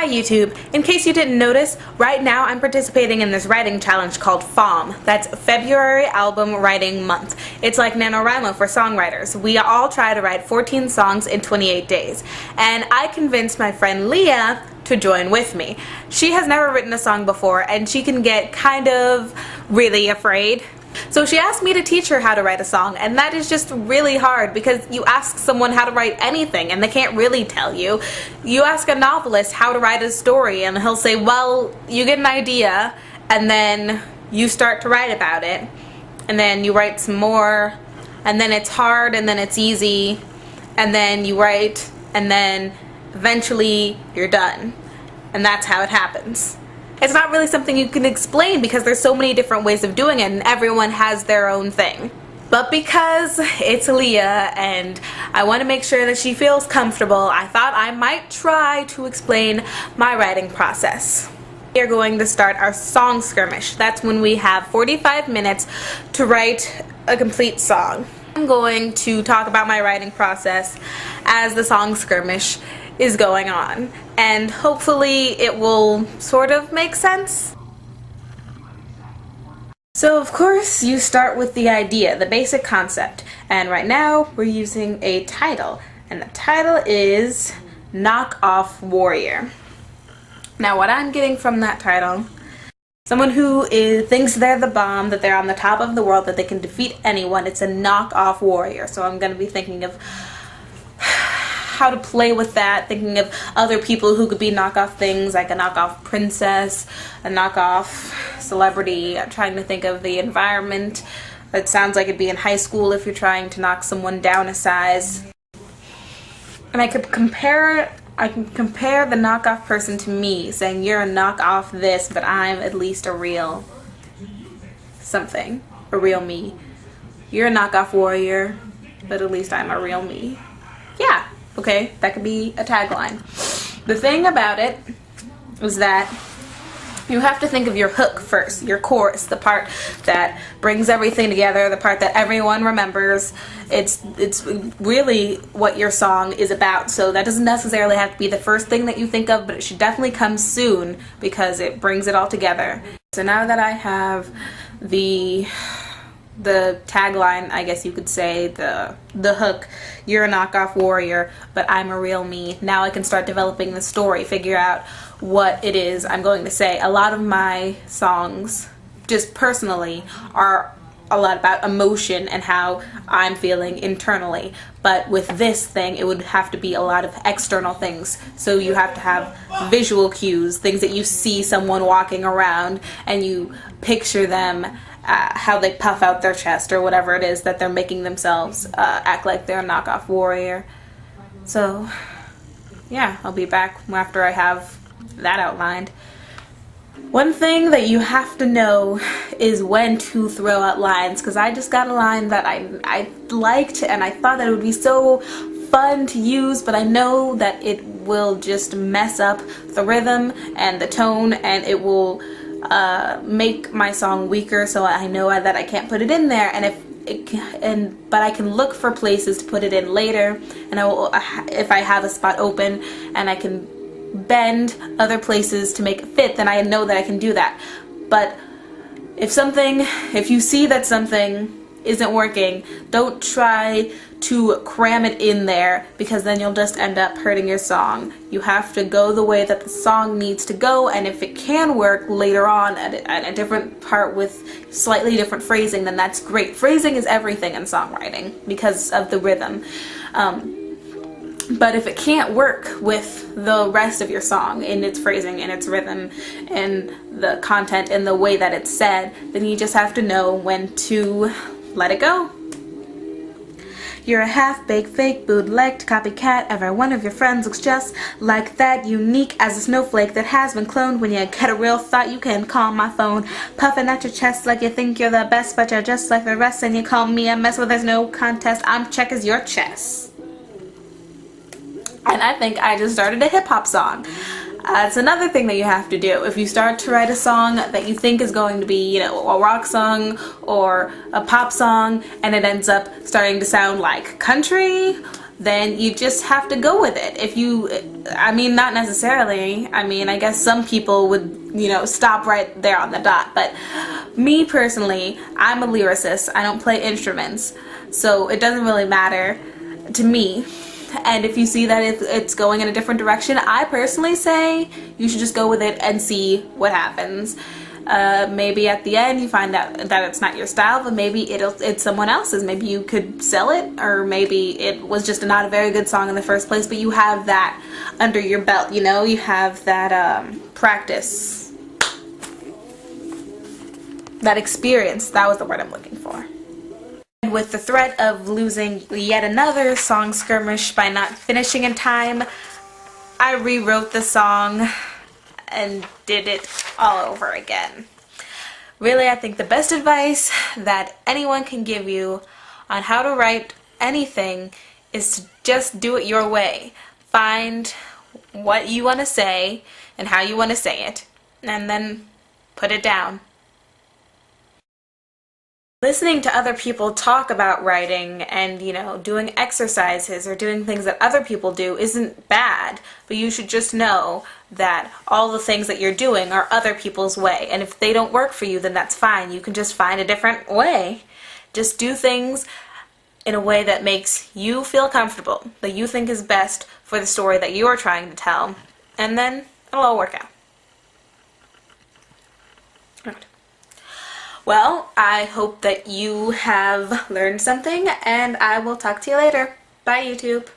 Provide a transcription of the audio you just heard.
Hi YouTube. In case you didn't notice, right now I'm participating in this writing challenge called FALM. That's February Album Writing Month. It's like NaNoWriMo for songwriters. We all try to write 14 songs in 28 days. And I convinced my friend Leah to join with me. She has never written a song before and she can get kind of really afraid. So she asked me to teach her how to write a song, and that is just really hard because you ask someone how to write anything and they can't really tell you. You ask a novelist how to write a story and he'll say, well, you get an idea and then you start to write about it and then you write some more and then it's hard and then it's easy and then you write and then eventually you're done. And that's how it happens. It's not really something you can explain because there's so many different ways of doing it and everyone has their own thing. But because it's Leah and I want to make sure that she feels comfortable, I thought I might try to explain my writing process. We are going to start our song skirmish. That's when we have 45 minutes to write a complete song. I'm going to talk about my writing process as the song skirmish is going on, and hopefully it will sort of make sense. So of course you start with the idea, the basic concept, and right now we're using a title, and the title is Knock Off Warrior. Now what I'm getting from that title, someone who thinks they're the bomb, that they're on the top of the world, that they can defeat anyone, it's a knock off warrior. So I'm going to be thinking of how to play with that, thinking of other people who could be knockoff things, like a knockoff princess, a knockoff celebrity. I'm trying to think of the environment. It sounds like it'd be in high school if you're trying to knock someone down a size. And I can compare the knockoff person to me, saying you're a knockoff this, but I'm at least a real something, a real me. You're a knockoff warrior, but at least I'm a real me. Yeah. Okay, that could be a tagline. The thing about it is that you have to think of your hook first, your chorus, the part that brings everything together, the part that everyone remembers. It's really what your song is about. So that doesn't necessarily have to be the first thing that you think of, but it should definitely come soon because it brings it all together. So now that I have the tagline, I guess you could say, the hook, you're a knockoff warrior, but I'm a real me. Now I can start developing the story, figure out what it is I'm going to say. A lot of my songs, just personally, are a lot about emotion and how I'm feeling internally. But with this thing, it would have to be a lot of external things. So you have to have visual cues, things that you see someone walking around and you picture them, how they puff out their chest or whatever it is that they're making themselves act like they're a knockoff warrior. So yeah, I'll be back after I have that outlined. One thing that you have to know is when to throw out lines, because I just got a line that I liked and I thought that it would be so fun to use, but I know that it will just mess up the rhythm and the tone, and it will make my song weaker, so I know that I can't put it in there. And but I can look for places to put it in later, and I will, if I have a spot open and I can bend other places to make it fit, then I know that I can do that. But if you see that something isn't working, don't try to cram it in there, because then you'll just end up hurting your song. You have to go the way that the song needs to go, and if it can work later on at a different part with slightly different phrasing, then that's great. Phrasing is everything in songwriting because of the rhythm. But if it can't work with the rest of your song in its phrasing and its rhythm and the content and the way that it's said, then you just have to know when to let it go. You're a half-baked, fake, bootlegged copycat. Every one of your friends looks just like that. Unique as a snowflake that has been cloned. When you get a real thought, you can call my phone. Puffing at your chest like you think you're the best, but you're just like the rest, and you call me a mess. Well, there's no contest. I'm check as your chess. And I think I just started a hip-hop song. It's another thing that you have to do. If you start to write a song that you think is going to be, a rock song or a pop song, and it ends up starting to sound like country, then you just have to go with it. If you, I mean, not necessarily. I mean, I guess some people would, you know, stop right there on the dot. But me personally, I'm a lyricist. I don't play instruments. So it doesn't really matter to me. And if you see that it's going in a different direction, I personally say you should just go with it and see what happens. Maybe at the end you find out that it's not your style, but maybe it's someone else's. Maybe you could sell it, or maybe it was just not a very good song in the first place, but you have that under your belt, you know? You have that practice, that experience. That was the word I'm looking for. And with the threat of losing yet another song skirmish by not finishing in time, I rewrote the song and did it all over again. Really, I think the best advice that anyone can give you on how to write anything is to just do it your way. Find what you want to say and how you want to say it, and then put it down. Listening to other people talk about writing and, you know, doing exercises or doing things that other people do isn't bad, but you should just know that all the things that you're doing are other people's way, and if they don't work for you, then that's fine. You can just find a different way. Just do things in a way that makes you feel comfortable, that you think is best for the story that you're trying to tell, and then it'll all work out. Alright. Well, I hope that you have learned something, and I will talk to you later. Bye, YouTube.